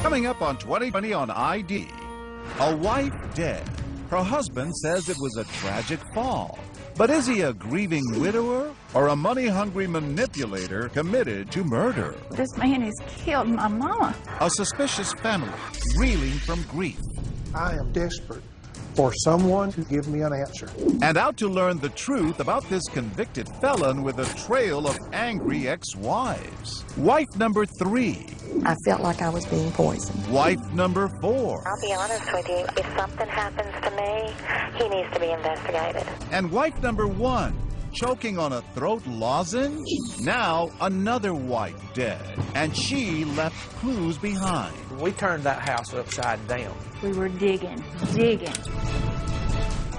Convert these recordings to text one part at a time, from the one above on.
Coming up on 2020 on ID, a wife dead. Her husband says it was a tragic fall. But is he a grieving widower or a money-hungry manipulator committed to murder? This man has killed my mama. A suspicious family reeling from grief. I am desperate for someone to give me an answer. And out to learn the truth about this convicted felon with a trail of angry ex-wives. Wife number 3. I felt like I was being poisoned. Wife number 4. I'll be honest with you, if something happens to me, he needs to be investigated. And wife number 1, choking on a throat lozenge? Now another wife dead, and she left clues behind. We turned that house upside down. We were digging.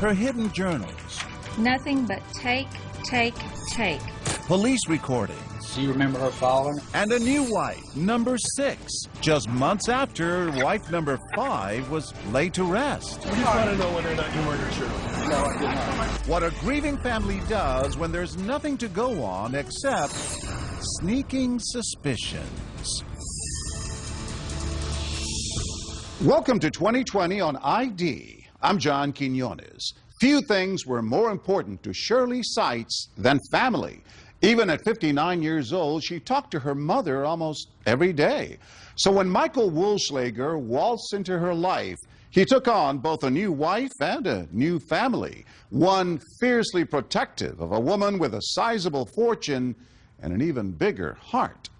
Her hidden journals, Nothing but take. police recordings, Do you remember her falling? and a new wife, number 6, just months after wife number 5 was laid to rest. I just want to know whether or not you murdered Shirley. No, I did not. What a grieving family does when there's nothing to go on except sneaking suspicions. Welcome to 2020 on ID. I'm John Quinones. Few things were more important to Shirley Seitz than family. Even at 59 years old, she talked to her mother almost every day. So when Michael Wohlschlager waltzed into her life, he took on both a new wife and a new family, one fiercely protective of a woman with a sizable fortune and an even bigger heart.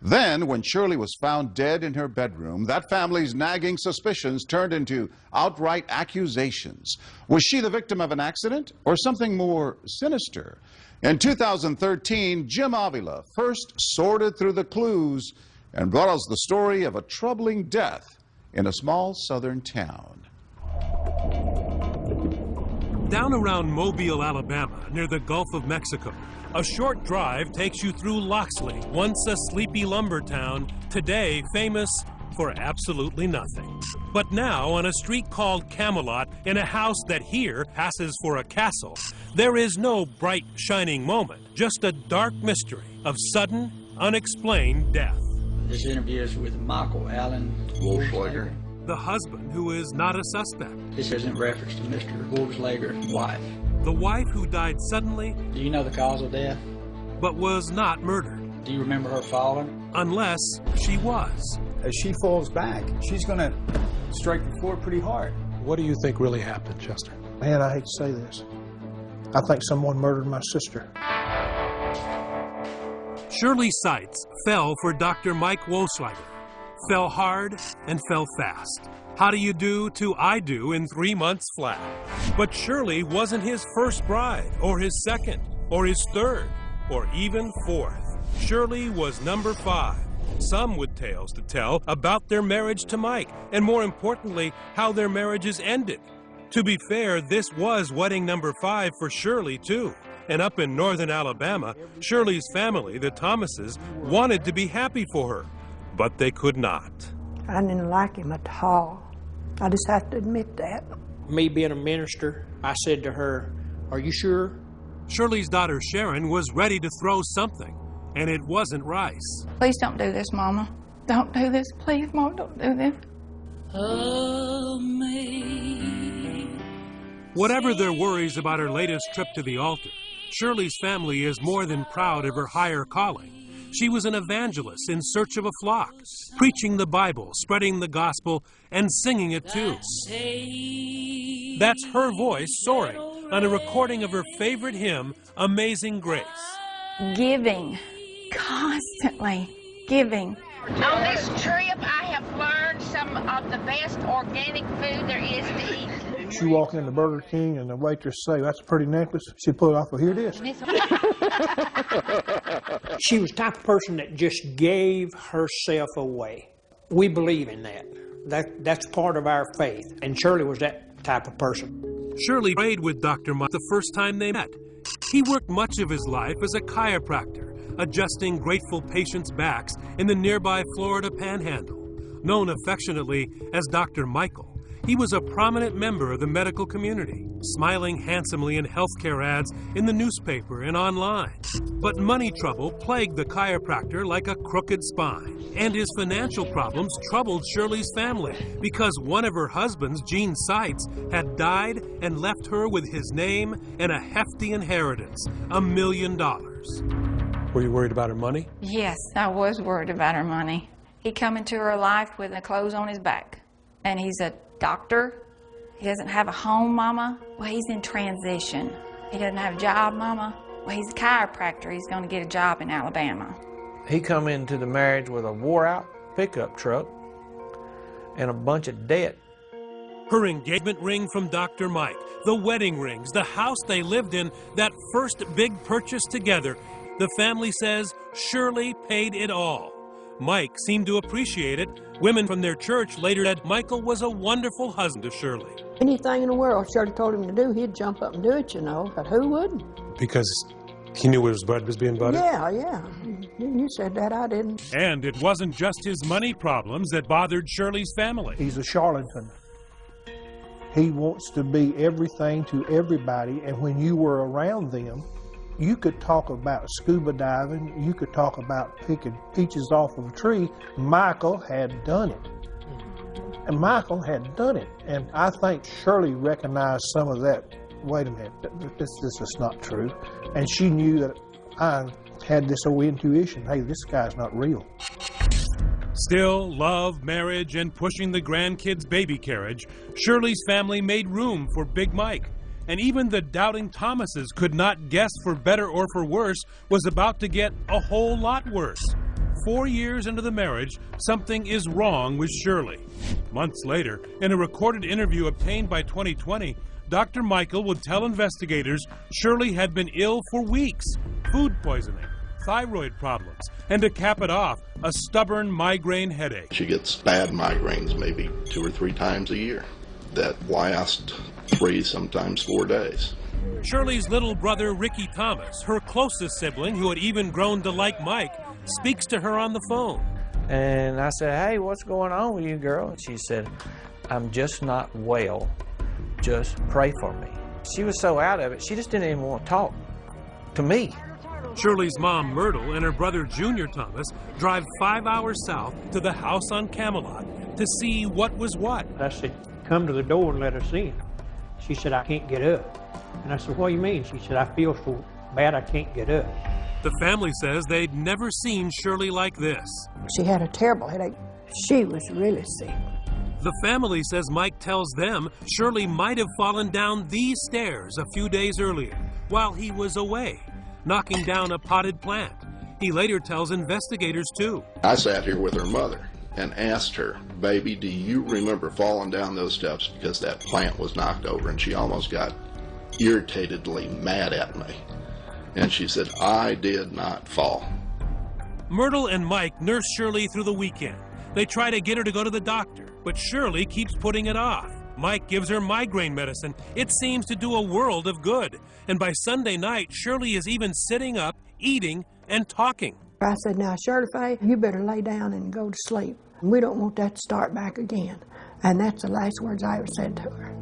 Then, when Shirley was found dead in her bedroom, that family's nagging suspicions turned into outright accusations. Was she the victim of an accident or something more sinister? In 2013, Jim Avila first sorted through the clues and brought us the story of a troubling death in a small southern town. Down around Mobile, Alabama, near the Gulf of Mexico, a short drive takes you through Loxley, once a sleepy lumber town, today famous for absolutely nothing. But now, on a street called Camelot, in a house that here passes for a castle, there is no bright, shining moment, just a dark mystery of sudden, unexplained death. This interview is with Michael Allen Wohlschlager. The husband who is not a suspect. This is in reference to Mr. Wohlschlager's wife. The wife who died suddenly, Do you know the cause of death? but was not murdered, Do you remember her falling? unless she was. As she falls back, she's going to strike the floor pretty hard. What do you think really happened, Chester? Man, I hate to say this. I think someone murdered my sister. Shirley Seitz fell for Dr. Mike Wohlschlager. Fell hard and fell fast. How do you do to I do in 3 months flat? But Shirley wasn't his first bride, or his second, or his third, or even fourth. Shirley was number 5. Some with tales to tell about their marriage to Mike, and more importantly, how their marriages ended. To be fair, this was wedding number 5 for Shirley, too. And up in northern Alabama, Shirley's family, the Thomases, wanted to be happy for her, but they could not. I didn't like him at all. I just have to admit that. Me being a minister, I said to her, "Are you sure?" Shirley's daughter Sharon was ready to throw something, and it wasn't rice. Please don't do this, Mama. Don't do this. Please, Mom, don't do this. Whatever their worries about her latest trip to the altar, Shirley's family is more than proud of her higher calling. She was an evangelist in search of a flock, preaching the Bible, spreading the gospel, and singing it too. That's her voice soaring on a recording of her favorite hymn, Amazing Grace. Giving. Constantly giving. On this trip, I have learned some of the best organic food there is to eat. She walked into Burger King and the waitress say, "That's a pretty necklace." She'd pull it off, "Well, here it is." She was the type of person that just gave herself away. We believe in that. That's part of our faith. And Shirley was that type of person. Shirley prayed with Dr. Mike the first time they met. He worked much of his life as a chiropractor, adjusting grateful patients' backs in the nearby Florida Panhandle. Known affectionately as Dr. Michael, he was a prominent member of the medical community, smiling handsomely in healthcare ads in the newspaper and online. But money trouble plagued the chiropractor like a crooked spine, and his financial problems troubled Shirley's family because one of her husbands, Gene Seitz, had died and left her with his name and a hefty inheritance, $1 million. Were you worried about her money? Yes, I was worried about her money. He come into her life with the clothes on his back. And he's a doctor. He doesn't have a home, Mama. Well, he's in transition. He doesn't have a job, Mama. Well, he's a chiropractor. He's going to get a job in Alabama. He come into the marriage with a wore-out pickup truck and a bunch of debt. Her engagement ring from Dr. Mike, the wedding rings, the house they lived in, that first big purchase together. The family says Shirley paid it all. Mike seemed to appreciate it. Women from their church later said Michael was a wonderful husband to Shirley. Anything in the world Shirley told him to do, he'd jump up and do it, you know. But who wouldn't? Because he knew his bread was being buttered? Yeah. You said that, I didn't. And it wasn't just his money problems that bothered Shirley's family. He's a charlatan. He wants to be everything to everybody, and when you were around them, you could talk about scuba diving, you could talk about picking peaches off of a tree. Michael had done it. And Michael had done it. And I think Shirley recognized some of that. Wait a minute, this is not true. And she knew that I had this old intuition, hey, this guy's not real. Still, love, marriage, and pushing the grandkids' baby carriage, Shirley's family made room for Big Mike. And even the doubting Thomases could not guess for better or for worse was about to get a whole lot worse. 4 years into the marriage, something is wrong with Shirley. Months later, in a recorded interview obtained by 2020, Dr. Michael would tell investigators Shirley had been ill for weeks, food poisoning, thyroid problems, and to cap it off, a stubborn migraine headache. She gets bad migraines maybe 2 or 3 times a year that last 3, sometimes 4 days. Shirley's little brother, Ricky Thomas, her closest sibling who had even grown to like Mike, speaks to her on the phone. And I said, hey, what's going on with you, girl? And she said, I'm just not well. Just pray for me. She was so out of it, she just didn't even want to talk to me. Shirley's mom, Myrtle, and her brother, Junior Thomas, drive 5 hours south to the house on Camelot to see what was what. I said, come to the door and let us in. She said, I can't get up. And I said, what do you mean? She said, I feel so bad I can't get up. The family says they'd never seen Shirley like this. She had a terrible headache. She was really sick. The family says Mike tells them Shirley might have fallen down these stairs a few days earlier while he was away, knocking down a potted plant. He later tells investigators too. I sat here with her mother and asked her, baby, do you remember falling down those steps because that plant was knocked over? And she almost got irritatedly mad at me. And she said, I did not fall. Myrtle and Mike nurse Shirley through the weekend. They try to get her to go to the doctor, but Shirley keeps putting it off. Mike gives her migraine medicine. It seems to do a world of good. And by Sunday night, Shirley is even sitting up, eating, and talking. I said, now, Shirley Faye, you better lay down and go to sleep. We don't want that to start back again. And that's the last words I ever said to her.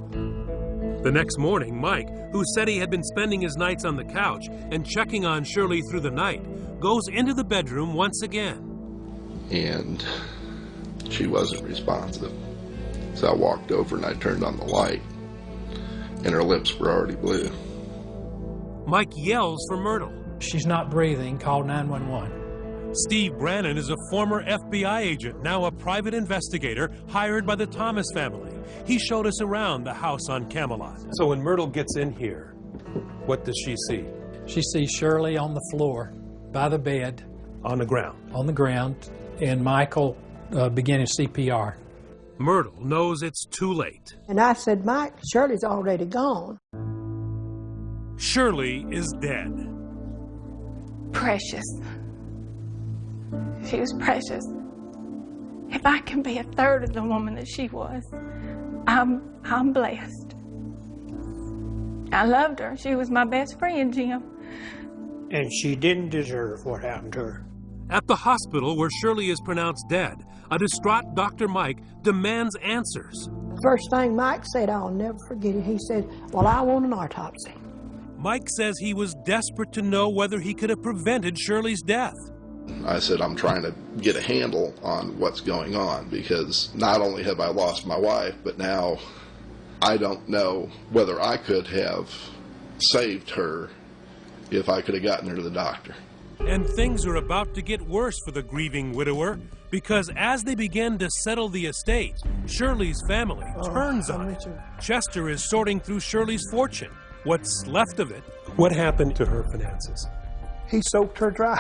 The next morning, Mike, who said he had been spending his nights on the couch and checking on Shirley through the night, goes into the bedroom once again. And she wasn't responsive. So I walked over and I turned on the light, and her lips were already blue. Mike yells for Myrtle. She's not breathing. Call 911. Steve Brannon is a former FBI agent, now a private investigator hired by the Thomas family. He showed us around the house on Camelot. So when Myrtle gets in here, what does she see? She sees Shirley on the floor by the bed. On the ground? On the ground, and Michael beginning CPR. Myrtle knows it's too late. And I said, Mike, Shirley's already gone. Shirley is dead. Precious. She was precious. If I can be a third of the woman that she was, I'm blessed. I loved her. She was my best friend, Jim. And she didn't deserve what happened to her. At the hospital where Shirley is pronounced dead, a distraught Dr. Mike demands answers. First thing Mike said, I'll never forget it. He said, well, I want an autopsy. Mike says he was desperate to know whether he could have prevented Shirley's death. I said, I'm trying to get a handle on what's going on, because not only have I lost my wife, but now I don't know whether I could have saved her if I could have gotten her to the doctor. And things are about to get worse for the grieving widower, because as they begin to settle the estate, Shirley's family turns on it. Chester is sorting through Shirley's fortune, what's left of it. What happened to her finances? He soaked her dry.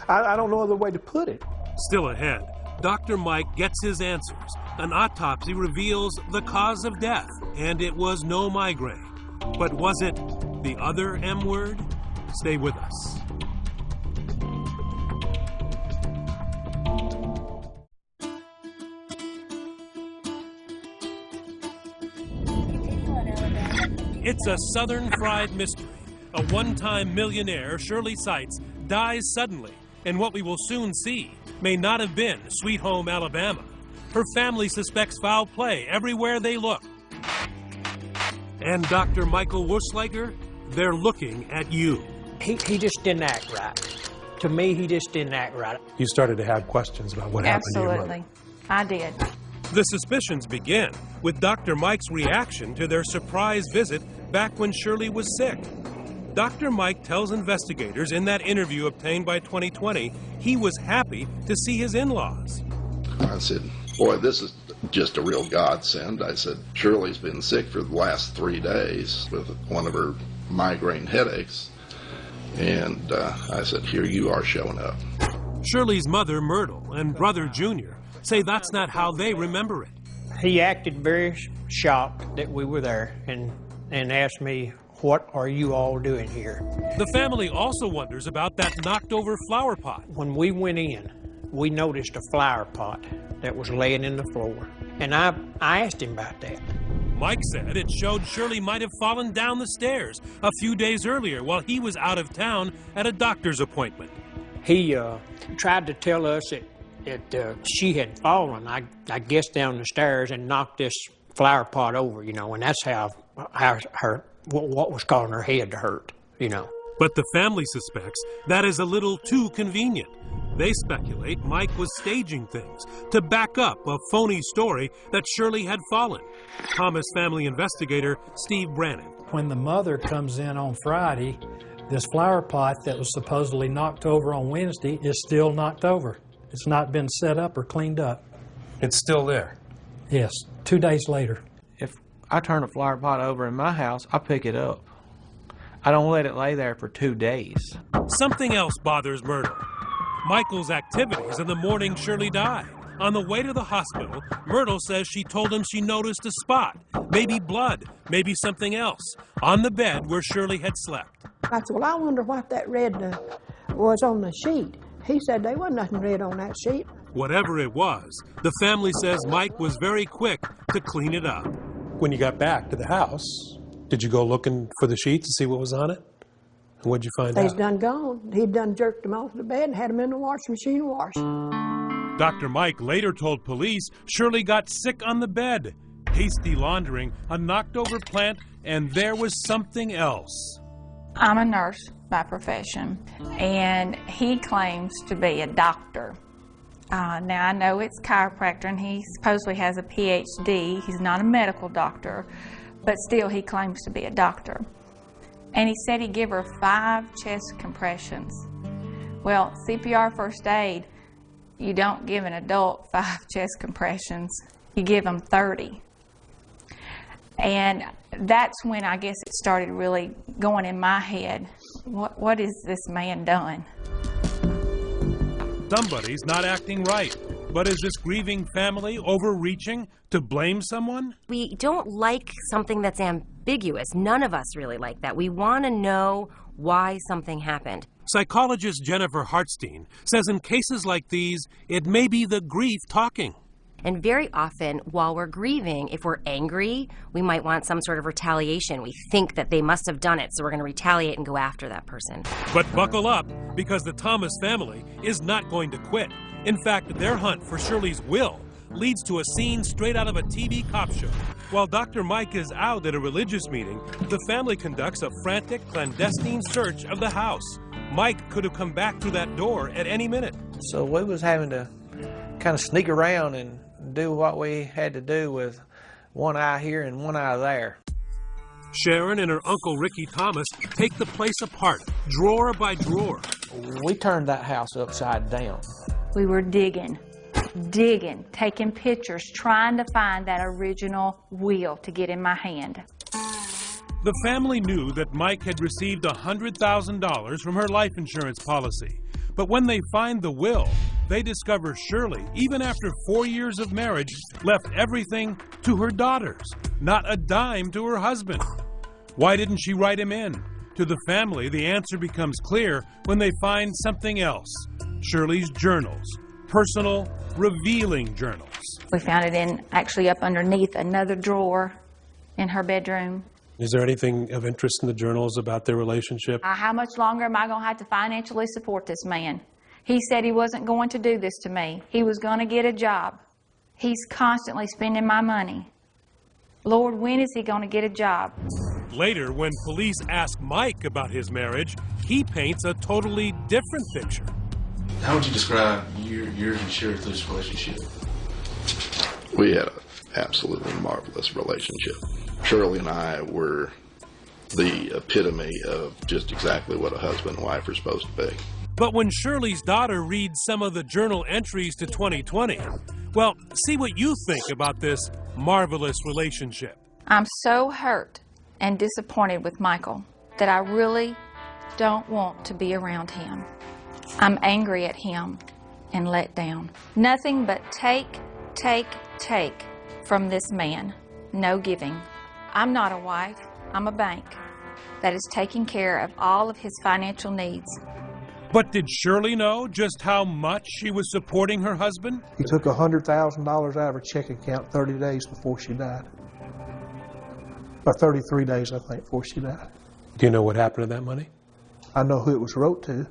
I don't know other way to put it. Still ahead, Dr. Mike gets his answers. An autopsy reveals the cause of death, and it was no migraine. But was it the other M word? Stay with us. It's a Southern fried mystery. A one-time millionaire, Shirley Seitz, dies suddenly, and what we will soon see may not have been Sweet Home Alabama. Her family suspects foul play everywhere they look. And Dr. Michael Wursliger, they're looking at you. He just didn't act right. To me, he just didn't act right. You started to have questions about what happened to your mother. Absolutely. I did. The suspicions begin with Dr. Mike's reaction to their surprise visit back when Shirley was sick. Dr. Mike tells investigators in that interview obtained by 2020 he was happy to see his in-laws. I said, boy, this is just a real godsend. I said, Shirley's been sick for the last 3 days with one of her migraine headaches. And I said, here you are showing up. Shirley's mother, Myrtle, and brother, Junior, say that's not how they remember it. He acted very shocked that we were there and asked me, what are you all doing here? The family also wonders about that knocked-over flower pot. When we went in, we noticed a flower pot that was laying in the floor, and I asked him about that. Mike said it showed Shirley might have fallen down the stairs a few days earlier while he was out of town at a doctor's appointment. He tried to tell us that she had fallen, I guess, down the stairs and knocked this flower pot over, you know, and that's how her what was causing her head to hurt, you know. But the family suspects that is a little too convenient. They speculate Mike was staging things to back up a phony story that Shirley had fallen. Thomas family investigator Steve Brannon. When the mother comes in on Friday, this flower pot that was supposedly knocked over on Wednesday is still knocked over. It's not been set up or cleaned up. It's still there? Yes, 2 days later. If I turn a flower pot over in my house, I pick it up. I don't let it lay there for 2 days. Something else bothers Myrtle. Michael's activities in the morning Shirley died. On the way to the hospital, Myrtle says she told him she noticed a spot, maybe blood, maybe something else, on the bed where Shirley had slept. I said, well, I wonder what that red was on the sheet. He said there wasn't nothing red on that sheet. Whatever it was, the family says Mike was very quick to clean it up. When you got back to the house, did you go looking for the sheets to see what was on it? And what'd you find out? They's done gone. He'd done jerked them off the bed and had them in the washing machine washed. Dr. Mike later told police Shirley got sick on the bed. Hasty laundering, a knocked-over plant, and there was something else. I'm a nurse by profession, and he claims to be a doctor. Now, I know it's chiropractor, and he supposedly has a PhD. He's not a medical doctor, but still he claims to be a doctor. And he said he'd give her 5 chest compressions. Well, CPR first aid, you don't give an adult 5 chest compressions. You give them 30. And that's when I guess it started really going in my head. What is this man done? Somebody's not acting right. But is this grieving family overreaching to blame someone? We don't like something that's ambiguous. None of us really like that. We want to know why something happened. Psychologist Jennifer Hartstein says in cases like these, it may be the grief talking. And very often, while we're grieving, if we're angry, we might want some sort of retaliation. We think that they must have done it, so we're going to retaliate and go after that person. But buckle up, because the Thomas family is not going to quit. In fact, their hunt for Shirley's will leads to a scene straight out of a TV cop show. While Dr. Mike is out at a religious meeting, the family conducts a frantic, clandestine search of the house. Mike could have come back through that door at any minute. So we was having to kind of sneak around and do what we had to do with one eye here and one eye there. Sharon and her Uncle Ricky Thomas take the place apart, drawer by drawer. We turned that house upside down. We were digging, taking pictures, trying to find that original will to get in my hand. The family knew that Mike had received $100,000 from her life insurance policy. But when they find the will, they discover Shirley, even after 4 years of marriage, left everything to her daughters, not a dime to her husband. Why didn't she write him in? To the family, the answer becomes clear when they find something else. Shirley's journals, personal, revealing journals. We found it actually up underneath another drawer in her bedroom. Is there anything of interest in the journals about their relationship? How much longer am I going to have to financially support this man? He said he wasn't going to do this to me. He was going to get a job. He's constantly spending my money. Lord, when is he going to get a job? Later, when police ask Mike about his marriage, he paints a totally different picture. How would you describe yours and Shirley's relationship? We had an absolutely marvelous relationship. Shirley and I were the epitome of just exactly what a husband and wife are supposed to be. But when Shirley's daughter reads some of the journal entries to 2020, well, see what you think about this marvelous relationship. I'm so hurt and disappointed with Michael that I really don't want to be around him. I'm angry at him and let down. Nothing but take from this man. No giving. I'm not a wife. I'm a bank that is taking care of all of his financial needs. But did Shirley know just how much she was supporting her husband? He took $100,000 out of her checking account 30 days before she died. Or 33 days, I think, before she died. Do you know what happened to that money? I know who it was wrote to.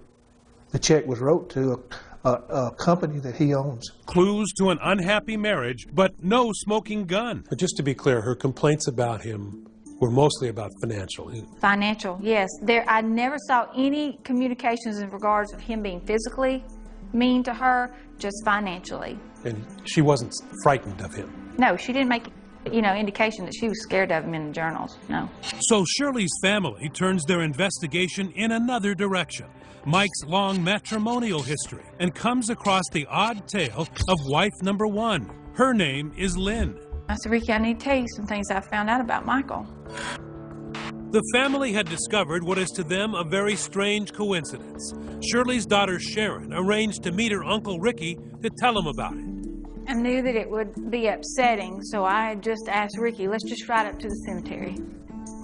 The check was wrote to a company that he owns. Clues to an unhappy marriage, but no smoking gun. But just to be clear, her complaints about him were mostly about financial. Financial, yes. I never saw any communications in regards of him being physically mean to her, just financially. And she wasn't frightened of him? No, she didn't make indication that she was scared of him in the journals, no. So Shirley's family turns their investigation in another direction, Mike's long matrimonial history, and comes across the odd tale of wife number one. Her name is Lynn. I said, Ricky, I need to tell you some things I found out about Michael. The family had discovered what is to them a very strange coincidence. Shirley's daughter Sharon arranged to meet her Uncle Ricky to tell him about it. I knew that it would be upsetting, so I had just asked Ricky, let's just ride up to the cemetery.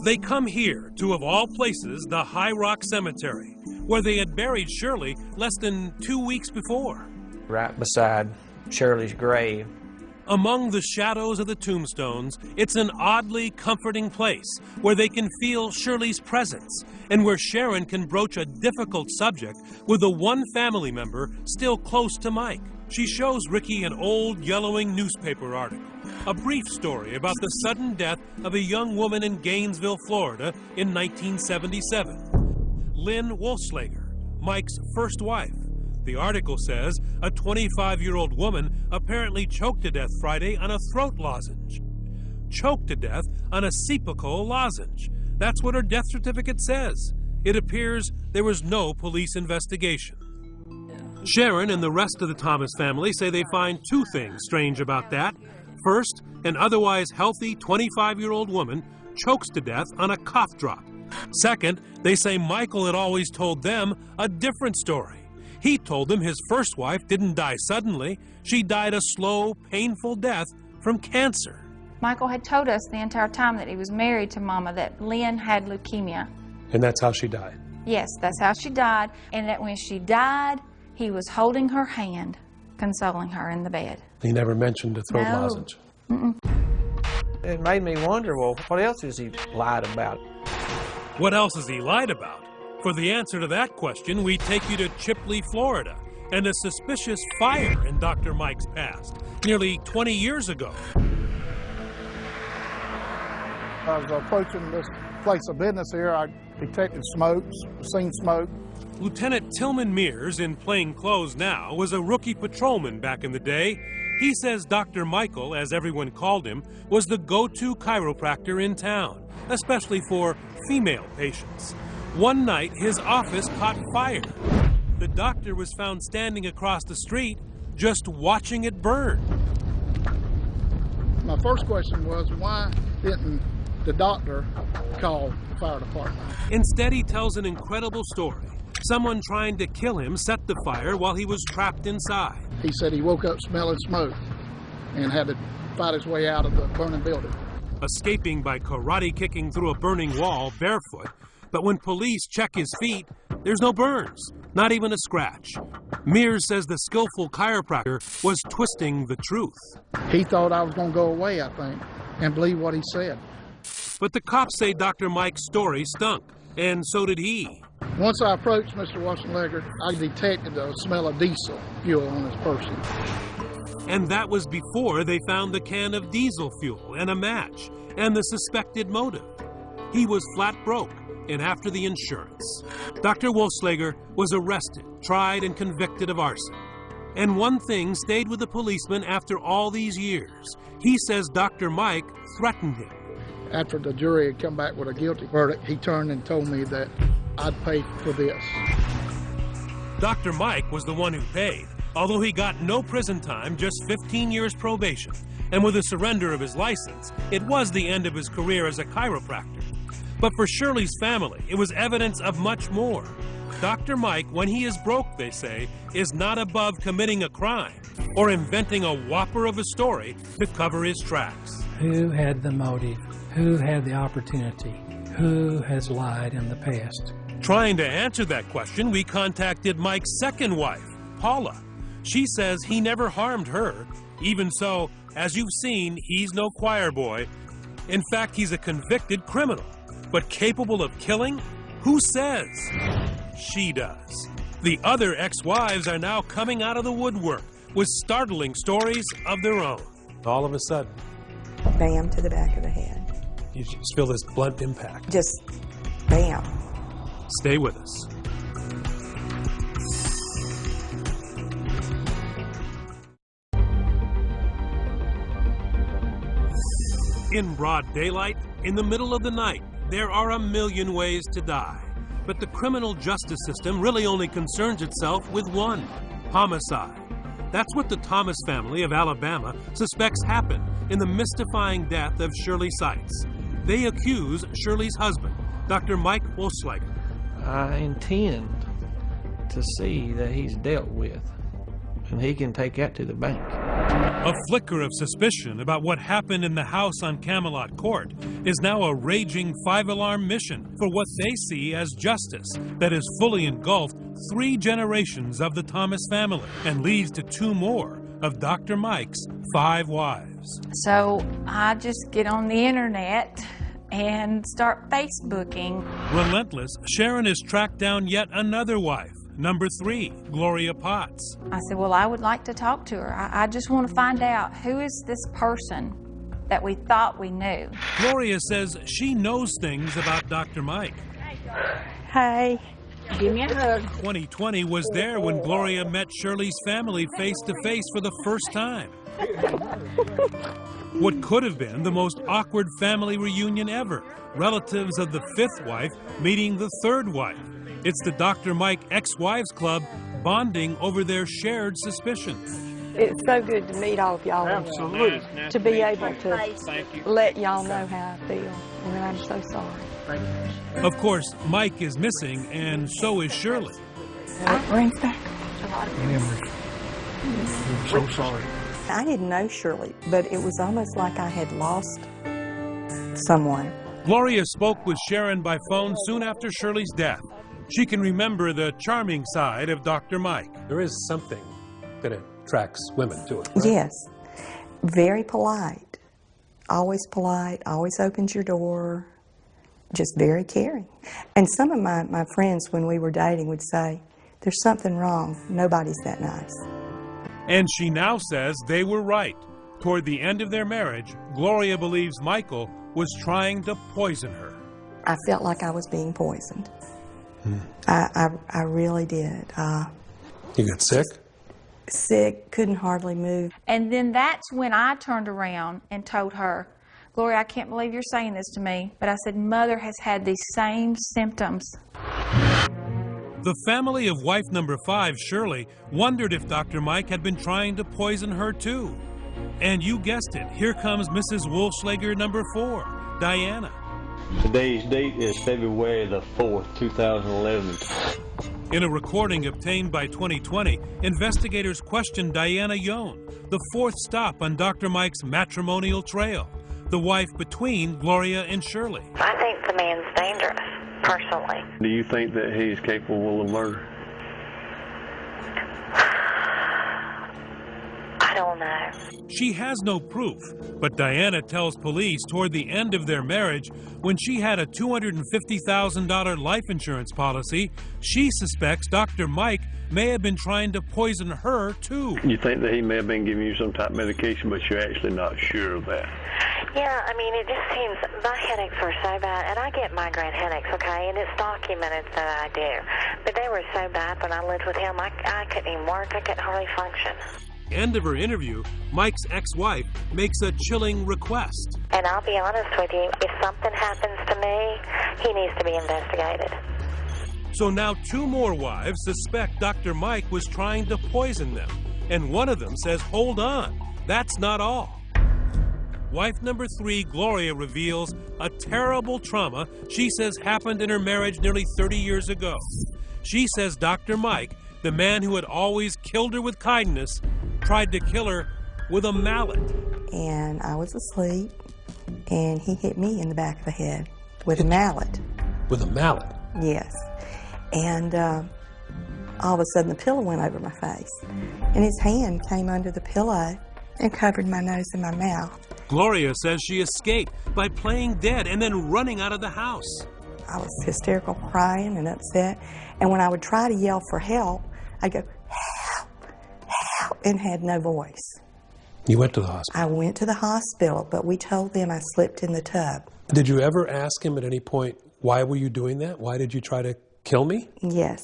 They come here to, of all places, the High Rock Cemetery, where they had buried Shirley less than 2 weeks before. Right beside Shirley's grave. Among the shadows of the tombstones, it's an oddly comforting place where they can feel Shirley's presence and where Sharon can broach a difficult subject with the one family member still close to Mike. She shows Ricky an old yellowing newspaper article, a brief story about the sudden death of a young woman in Gainesville, Florida in 1977. Lynn Wolfslager, Mike's first wife. The article says a 25-year-old woman apparently choked to death Friday on a throat lozenge. Choked to death on a Cepacol lozenge. That's what her death certificate says. It appears there was no police investigation. Sharon and the rest of the Thomas family say they find two things strange about that. First, an otherwise healthy 25-year-old woman chokes to death on a cough drop. Second, they say Michael had always told them a different story. He told them his first wife didn't die suddenly. She died a slow, painful death from cancer. Michael had told us the entire time that he was married to Mama that Lynn had leukemia. And that's how she died? Yes, that's how she died. And that when she died, he was holding her hand, consoling her in the bed. He never mentioned a throat lozenge. It made me wonder, well, what else has he lied about? What else has he lied about? For the answer to that question, we take you to Chipley, Florida, and a suspicious fire in Dr. Mike's past, nearly 20 years ago. I was approaching this place of business here. I detected smoke, seen smoke. Lieutenant Tillman Mears, in plain clothes now, was a rookie patrolman back in the day. He says Dr. Michael, as everyone called him, was the go-to chiropractor in town, especially for female patients. One night, his office caught fire. The doctor was found standing across the street, just watching it burn. My first question was, why didn't the doctor call the fire department? Instead, he tells an incredible story. Someone trying to kill him set the fire while he was trapped inside. He said he woke up smelling smoke and had to fight his way out of the burning building. Escaping by karate kicking through a burning wall barefoot, but when police check his feet, there's no burns, not even a scratch. Mears says the skillful chiropractor was twisting the truth. He thought I was going to go away, I think, and believe what he said. But the cops say Dr. Mike's story stunk, and so did he. Once I approached Mr. Wassenlegger, I detected the smell of diesel fuel on his person. And that was before they found the can of diesel fuel and a match and the suspected motive. He was flat broke and after the insurance. Dr. Wolfslager was arrested, tried, and convicted of arson. And one thing stayed with the policeman after all these years. He says Dr. Mike threatened him. After the jury had come back with a guilty verdict, he turned and told me that I'd pay for this. Dr. Mike was the one who paid, although he got no prison time, just 15 years probation. And with the surrender of his license, it was the end of his career as a chiropractor. But for Shirley's family, it was evidence of much more. Dr. Mike, when he is broke, they say, is not above committing a crime or inventing a whopper of a story to cover his tracks. Who had the motive? Who had the opportunity? Who has lied in the past? Trying to answer that question, we contacted Mike's second wife, Paula. She says he never harmed her. Even so, as you've seen, he's no choir boy. In fact, he's a convicted criminal. But capable of killing? Who says? She does. The other ex-wives are now coming out of the woodwork with startling stories of their own. All of a sudden, bam to the back of the head. You just feel this blunt impact. Just bam. Stay with us. In broad daylight, in the middle of the night, there are a million ways to die. But the criminal justice system really only concerns itself with one: homicide. That's what the Thomas family of Alabama suspects happened in the mystifying death of Shirley Seitz. They accuse Shirley's husband, Dr. Mike Wolfslager. I intend to see that he's dealt with, and he can take that to the bank. A flicker of suspicion about what happened in the house on Camelot Court is now a raging five-alarm mission for what they see as justice that has fully engulfed 3 generations of the Thomas family and leads to 2 more of Dr. Mike's 5 wives. So I just get on the internet and start Facebooking. Relentless, Sharon has tracked down yet another wife, number 3, Gloria Potts. I said, well, I would like to talk to her. I just want to find out, who is this person that we thought we knew? Gloria says she knows things about Dr. Mike. Hey. Give me a hug. 2020 was there when Gloria met Shirley's family face to face for the first time. What could have been the most awkward family reunion ever. Relatives of the 5th wife meeting the 3rd wife. It's the Dr. Mike Ex-Wives Club bonding over their shared suspicions. It's so good to meet all of y'all. Absolutely. To be able to let y'all know how I feel. And I'm so sorry. Thank you. Of course, Mike is missing, and so is Shirley. Rings back. I'm so sorry. I didn't know Shirley, but it was almost like I had lost someone. Gloria spoke with Sharon by phone soon after Shirley's death. She can remember the charming side of Dr. Mike. There is something that attracts women to it, right? Yes. Very polite, always opens your door, just very caring. And some of my friends, when we were dating, would say, there's something wrong. Nobody's that nice. And she now says they were right. Toward the end of their marriage, Gloria believes Michael was trying to poison her. I felt like I was being poisoned. I really did. You got sick? Sick, couldn't hardly move. And then that's when I turned around and told her, Gloria, I can't believe you're saying this to me, but I said, Mother has had these same symptoms. The family of wife number 5, Shirley, wondered if Dr. Mike had been trying to poison her too. And you guessed it, here comes Mrs. Wohlschlager number 4, Diana. Today's date is February the 4th, 2011. In a recording obtained by 2020, investigators questioned Diana Yohn, the 4th stop on Dr. Mike's matrimonial trail, the wife between Gloria and Shirley. I think the man's dangerous, personally. Do you think that he's capable of murder? I don't know. She has no proof, but Diana tells police toward the end of their marriage, when she had a $250,000 life insurance policy, she suspects Dr. Mike may have been trying to poison her too. You think that he may have been giving you some type of medication, but you're actually not sure of that? Yeah, I mean, it just seems my headaches were so bad, and I get migraine headaches, okay, and it's documented that I do. But they were so bad when I lived with him, I couldn't even work, I couldn't hardly function. End of her interview, Mike's ex-wife makes a chilling request. And I'll be honest with you, if something happens to me, he needs to be investigated. So now 2 more wives suspect Dr. Mike was trying to poison them. And one of them says, hold on, that's not all. Wife number 3, Gloria, reveals a terrible trauma she says happened in her marriage nearly 30 years ago. She says Dr. Mike, the man who had always killed her with kindness, tried to kill her with a mallet. And I was asleep, and he hit me in the back of the head with a mallet. With a mallet? Yes. And all of a sudden the pillow went over my face, and his hand came under the pillow and covered my nose and my mouth. Gloria says she escaped by playing dead and then running out of the house. I was hysterical, crying and upset, and when I would try to yell for help, I'd go, help, help, and had no voice. You went to the hospital? I went to the hospital, but we told them I slipped in the tub. Did you ever ask him at any point, why were you doing that? Why did you try to kill me? Yes.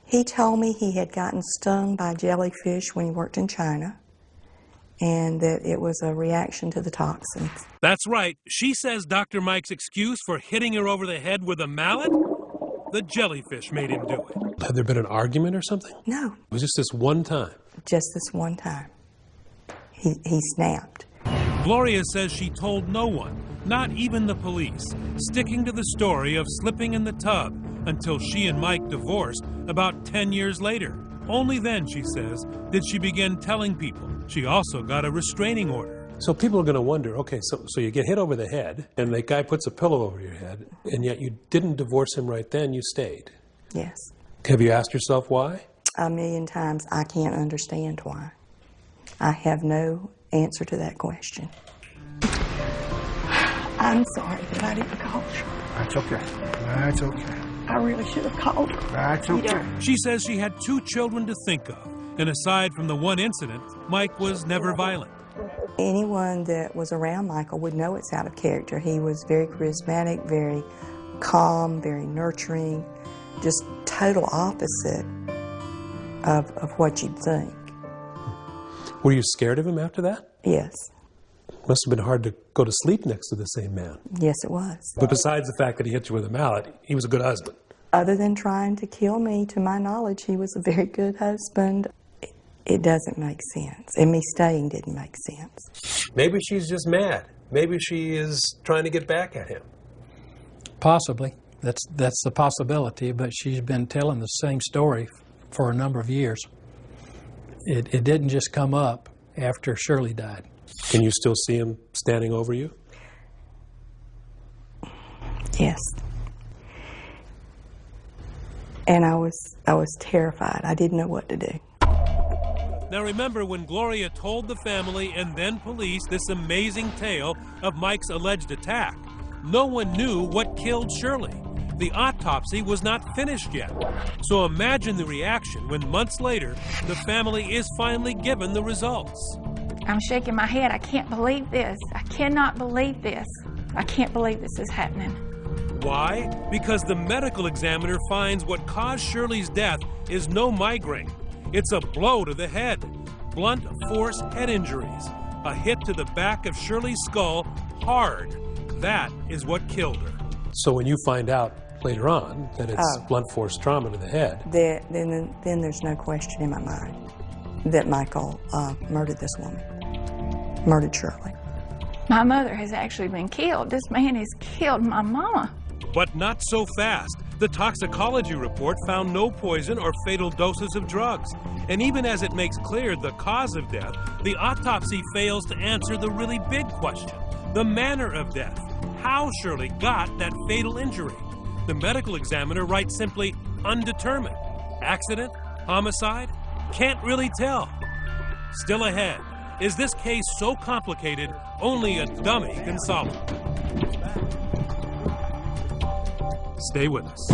He told me he had gotten stung by jellyfish when he worked in China, and that it was a reaction to the toxins. That's right. She says Dr. Mike's excuse for hitting her over the head with a mallet? The jellyfish made him do it. Had there been an argument or something? No. It was just this one time? Just this one time. He snapped. Gloria says she told no one, not even the police, sticking to the story of slipping in the tub until she and Mike divorced about 10 years later. Only then, she says, did she begin telling people. She also got a restraining order. So people are going to wonder, okay, so you get hit over the head, and the guy puts a pillow over your head, and yet you didn't divorce him right then, you stayed. Yes. Have you asked yourself why? 1,000,000 times. I can't understand why. I have no answer to that question. I'm sorry that I didn't call her. That's okay. That's okay. I really should have called her. That's okay. She says she had 2 children to think of, and aside from the one incident, Mike was never violent. Anyone that was around Michael would know it's out of character. He was very charismatic, very calm, very nurturing, just total opposite of what you'd think. Were you scared of him after that? Yes. Must have been hard to go to sleep next to the same man. Yes, it was. But besides the fact that he hit you with a mallet, he was a good husband. Other than trying to kill me, to my knowledge, he was a very good husband. It doesn't make sense. And me staying didn't make sense. Maybe she's just mad. Maybe she is trying to get back at him. Possibly. That's the possibility, but she's been telling the same story for a number of years. It didn't just come up after Shirley died. Can you still see him standing over you? Yes. And I was terrified. I didn't know what to do. Now remember when Gloria told the family and then police this amazing tale of Mike's alleged attack, no one knew what killed Shirley. the autopsy was not finished yet. So imagine the reaction when months later, the family is finally given the results. I'm shaking my head. I can't believe this. I cannot believe this. I can't believe this is happening. Why? Because the medical examiner finds what caused Shirley's death is no migraine. It's a blow to the head. Blunt force head injuries. A hit to the back of Shirley's skull, hard. That is what killed her. So when you find out later on that it's blunt force trauma to the head, then there's no question in my mind that Michael murdered this woman, murdered Shirley. My mother has actually been killed. This man has killed my mama. But not so fast. The toxicology report found no poison or fatal doses of drugs. And even as it makes clear the cause of death, the autopsy fails to answer the really big question, the manner of death. How Shirley got that fatal injury. The medical examiner writes simply, undetermined. Accident? Homicide? Can't really tell. Still ahead. Is this case so complicated, only a dummy can solve it? Stay with us.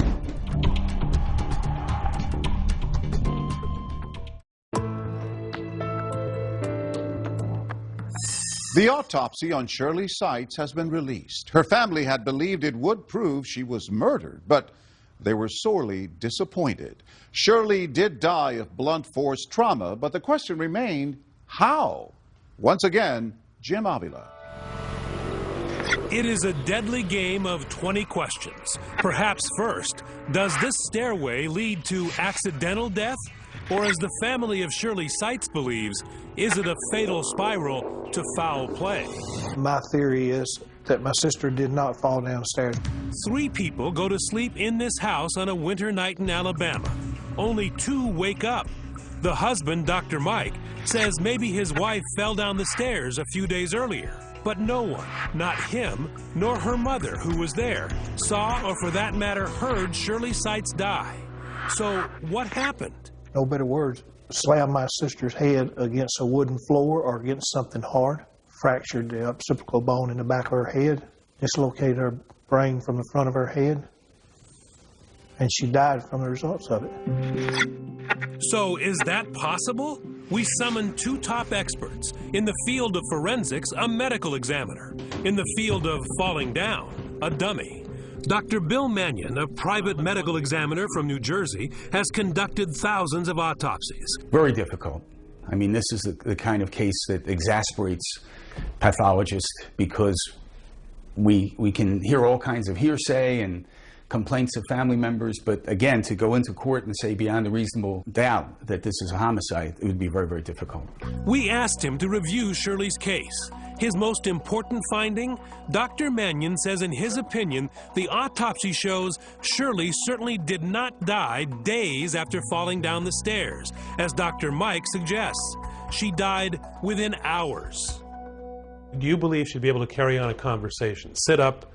The autopsy on Shirley Seitz has been released. Her family had believed it would prove she was murdered, but they were sorely disappointed. Shirley did die of blunt force trauma, but the question remained, how? Once again, Jim Avila. It is a deadly game of 20 questions. Perhaps first, does this stairway lead to accidental death? Or as the family of Shirley Seitz believes, is it a fatal spiral to foul play? My theory is that my sister did not fall downstairs. 3 people go to sleep in this house on a winter night in Alabama. Only 2 wake up. The husband, Dr. Mike, says maybe his wife fell down the stairs a few days earlier. But no one, not him, nor her mother, who was there, saw or for that matter heard Shirley Seitz die. So what happened? No better words. Slammed my sister's head against a wooden floor or against something hard. Fractured the occipital bone in the back of her head. Dislocated her brain from the front of her head. And she died from the results of it. So is that possible? We summoned 2 top experts. In the field of forensics, a medical examiner. In the field of falling down, a dummy. Dr. Bill Mannion, a private medical examiner from New Jersey, has conducted thousands of autopsies. Very difficult. I mean, this is the kind of case that exasperates pathologists because we can hear all kinds of hearsay and complaints of family members, but again, to go into court and say beyond a reasonable doubt that this is a homicide, it would be very, very difficult. We asked him to review Shirley's case. His most important finding? Dr. Mannion says in his opinion, the autopsy shows Shirley certainly did not die days after falling down the stairs, as Dr. Mike suggests. She died within hours. do you believe she'd be able to carry on a conversation? Sit up,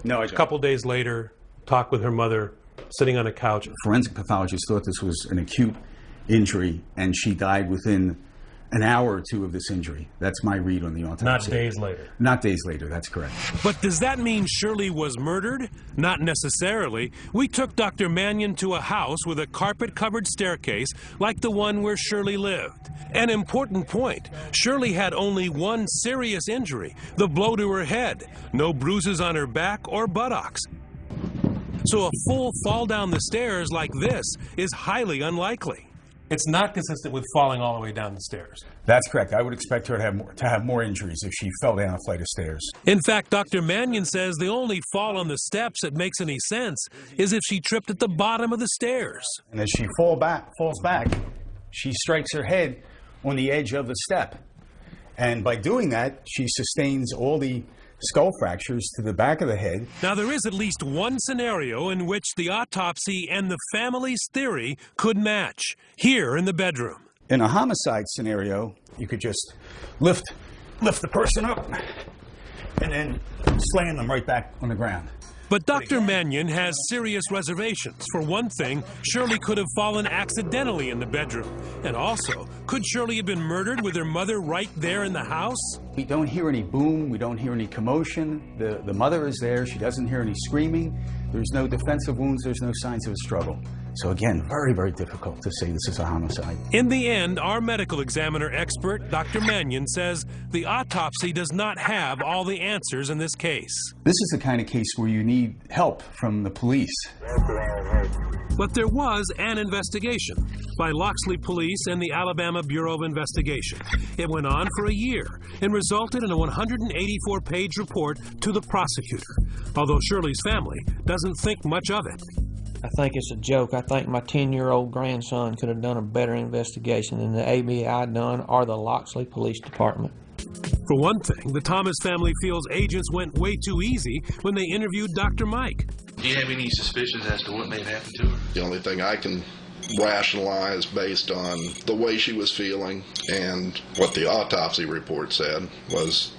no, a couple days later, talk with her mother, sitting on a couch? Forensic pathologists thought this was an acute injury, and she died within an hour or two of this injury. That's my read on the autopsy. Not days later. Not days later, that's correct. But does that mean Shirley was murdered? Not necessarily. We took Dr. Mannion to a house with a carpet-covered staircase like the one where Shirley lived. An important point, Shirley had only one serious injury, the blow to her head. No bruises on her back or buttocks. So a full fall down the stairs like this is highly unlikely. It's not consistent with falling all the way down the stairs. That's correct. I would expect her to have more injuries if she fell down a flight of stairs. In fact, Dr. Mannion says the only fall on the steps that makes any sense is if she tripped at the bottom of the stairs. And as she falls back, she strikes her head on the edge of the step. And by doing that, she sustains all the skull fractures to the back of the head. Now, there is at least one scenario in which the autopsy and the family's theory could match, here in the bedroom. In a homicide scenario, you could just lift the person up and then slam them right back on the ground. But Dr. Mannion has serious reservations. For one thing, Shirley could have fallen accidentally in the bedroom. And also, could Shirley have been murdered with her mother right there in the house? We don't hear any boom, we don't hear any commotion. The mother is there, she doesn't hear any screaming. There's no defensive wounds, there's no signs of a struggle. So again, very, very difficult to say this is a homicide. In the end, our medical examiner expert, Dr. Mannion, says the autopsy does not have all the answers in this case. This is the kind of case where you need help from the police. But there was an investigation by Loxley Police and the Alabama Bureau of Investigation. It went on for a year and resulted in a 184-page report to the prosecutor, although Shirley's family doesn't think much of it. I think it's a joke. I think my 10-year-old grandson could have done a better investigation than the ABI done or the Loxley Police Department. For one thing, the Thomas family feels agents went way too easy when they interviewed Dr. Mike. Do you have any suspicions as to what may have happened to her? The only thing I can rationalize based on the way she was feeling and what the autopsy report said was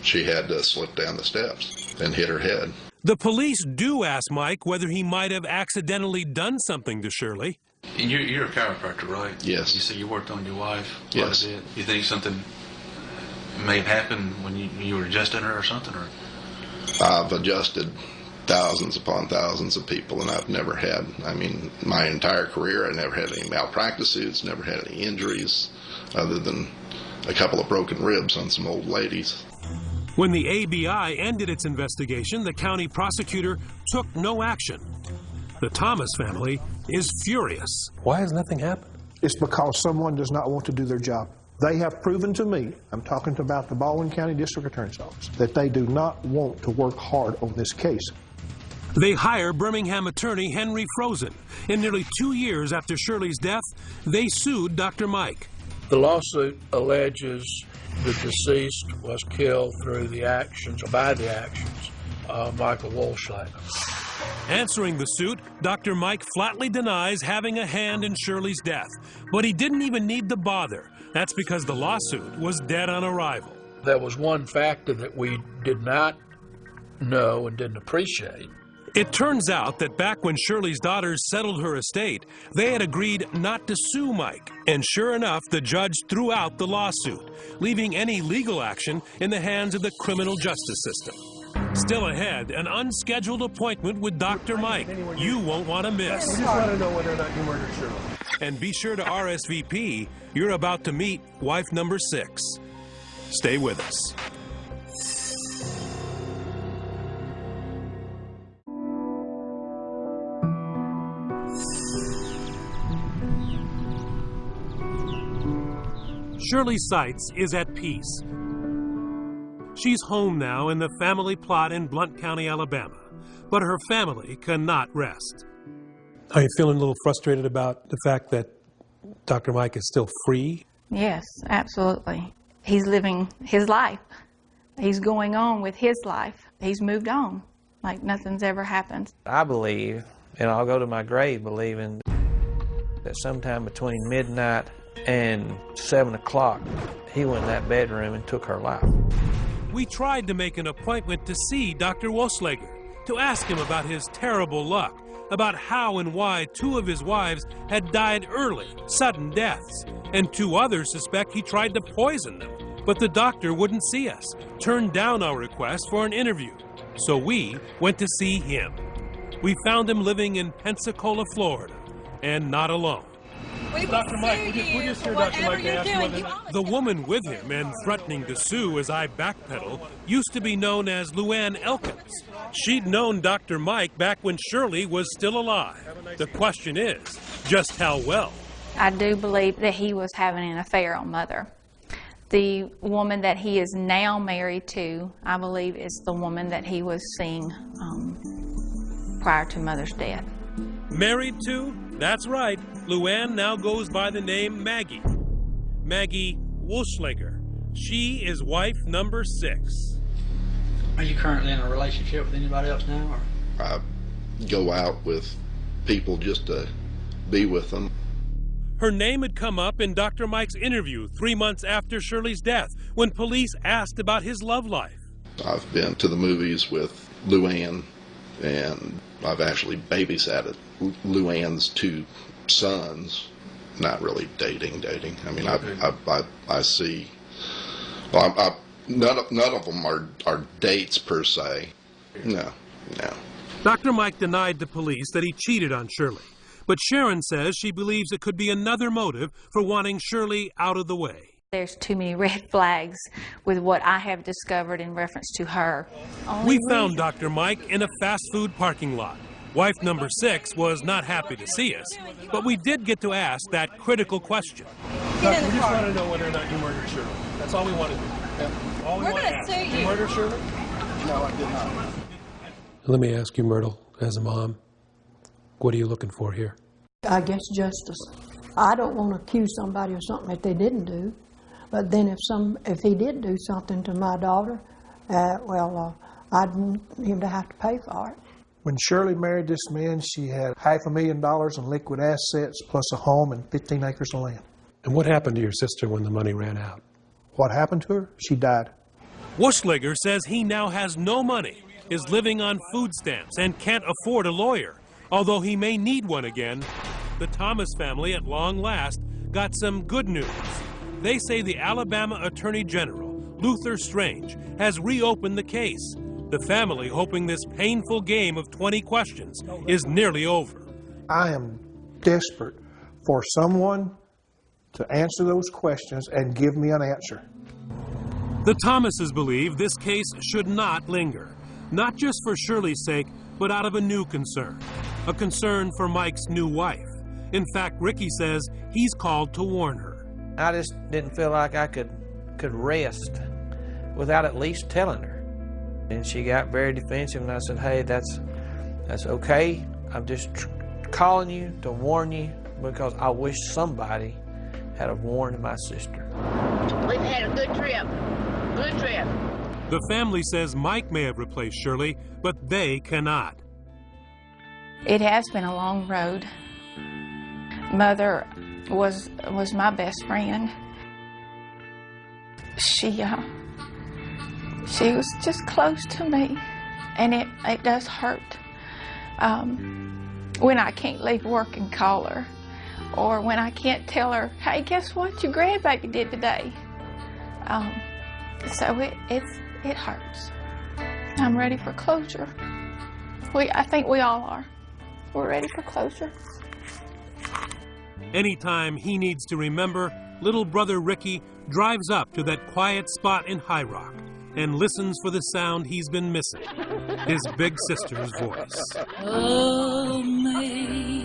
she had to slip down the steps and hit her head. The police do ask Mike whether he might have accidentally done something to Shirley. And you're a chiropractor, right? Yes. You said you worked on your wife Yes. quite a bit. You think something may have happened when you were adjusting her or something? Or? I've adjusted thousands upon thousands of people, and I've never had, my entire career, I never had any malpractice suits, never had any injuries, other than a couple of broken ribs on some old ladies. When the ABI ended its investigation, the county prosecutor took no action. The Thomas family is furious. Why has nothing happened? It's because someone does not want to do their job. They have proven to me, I'm talking about the Baldwin County District Attorney's Office, that they do not want to work hard on this case. They hire Birmingham attorney Henry Frozen. In nearly 2 years after Shirley's death, they sued Dr. Mike. The lawsuit alleges the deceased was killed through the actions, or by the actions, of Michael Wohlschlager. Answering the suit, Dr. Mike flatly denies having a hand in Shirley's death. But he didn't even need to bother. That's because the lawsuit was dead on arrival. There was one factor that we did not know and didn't appreciate. It turns out that back when Shirley's daughters settled her estate, they had agreed not to sue Mike. And sure enough, the judge threw out the lawsuit, leaving any legal action in the hands of the criminal justice system. Still ahead, an unscheduled appointment with Dr. Mike you won't want to miss. We just want to know whether or not you murdered Shirley. And be sure to RSVP. You're about to meet wife number 6. Stay with us. Shirley Seitz is at peace. She's home now in the family plot in Blount County, Alabama. But her family cannot rest. Are you feeling a little frustrated about the fact that Dr. Mike is still free? Yes, absolutely. He's living his life. He's going on with his life. He's moved on like nothing's ever happened. I believe, and I'll go to my grave believing, that sometime between midnight and 7 o'clock, he went in that bedroom and took her life. We tried to make an appointment to see Dr. Wohlschlager, to ask him about his terrible luck, about how and why 2 of his wives had died early, sudden deaths, and 2 others suspect he tried to poison them. But the doctor wouldn't see us, turned down our request for an interview. So we went to see him. We found him living in Pensacola, Florida, and not alone. Dr. Mike, would you just hear Dr. Mike ask you whether... The woman with him and threatening to sue as I backpedal used to be known as Luann Elkins. She'd known Dr. Mike back when Shirley was still alive. The question is, just how well? I do believe that he was having an affair on Mother. The woman that he is now married to, I believe, is the woman that he was seeing prior to Mother's death. Married to? That's right. Luann now goes by the name Maggie. Maggie Wohlschlager. She is wife number 6. Are you currently in a relationship with anybody else now? Or? I go out with people just to be with them. Her name had come up in Dr. Mike's interview 3 months after Shirley's death when police asked about his love life. I've been to the movies with Luann And I've actually babysat Luann's 2 sons. Not really dating. I mean, I see. Well, none of them are dates per se. No. Dr. Mike denied the police that he cheated on Shirley, but Sharon says she believes it could be another motive for wanting Shirley out of the way. There's too many red flags with what I have discovered in reference to her. We found Dr. Mike in a fast food parking lot. Wife number 6 was not happy to see us, but we did get to ask that critical question. Get in the car. We just want to know whether or not you murdered Shirley. That's all we want to do. We're going to sue you. You murdered Shirley? No, I did not. Let me ask you, Myrtle, as a mom, what are you looking for here? I guess justice. I don't want to accuse somebody of something that they didn't do, but then if he did do something to my daughter, I'd want him to have to pay for it. When Shirley married this man, she had $500,000 in liquid assets plus a home and 15 acres of land. And what happened to your sister when the money ran out? What happened to her? She died. Wuschlager says he now has no money, is living on food stamps, and can't afford a lawyer. Although he may need one again, the Thomas family at long last got some good news. They say the Alabama Attorney General, Luther Strange, has reopened the case. The family hoping this painful game of 20 questions is nearly over. I am desperate for someone to answer those questions and give me an answer. The Thomases believe this case should not linger, not just for Shirley's sake, but out of a new concern, a concern for Mike's new wife. In fact, Ricky says he's called to warn her. I just didn't feel like I could rest without at least telling her. And she got very defensive, and I said, hey, that's okay. I'm just calling you to warn you because I wish somebody had have warned my sister. We've had a good trip. Good trip. The family says Mike may have replaced Shirley, but they cannot. It has been a long road. Mother was my best friend. She was just close to me, and it does hurt when I can't leave work and call her, or when I can't tell her, hey, guess what your grandbaby did today. So it hurts. I'm ready for closure. I think we all are. We're ready for closure. Anytime he needs to remember, little brother Ricky drives up to that quiet spot in High Rock and listens for the sound he's been missing, his big sister's voice. Oh, me.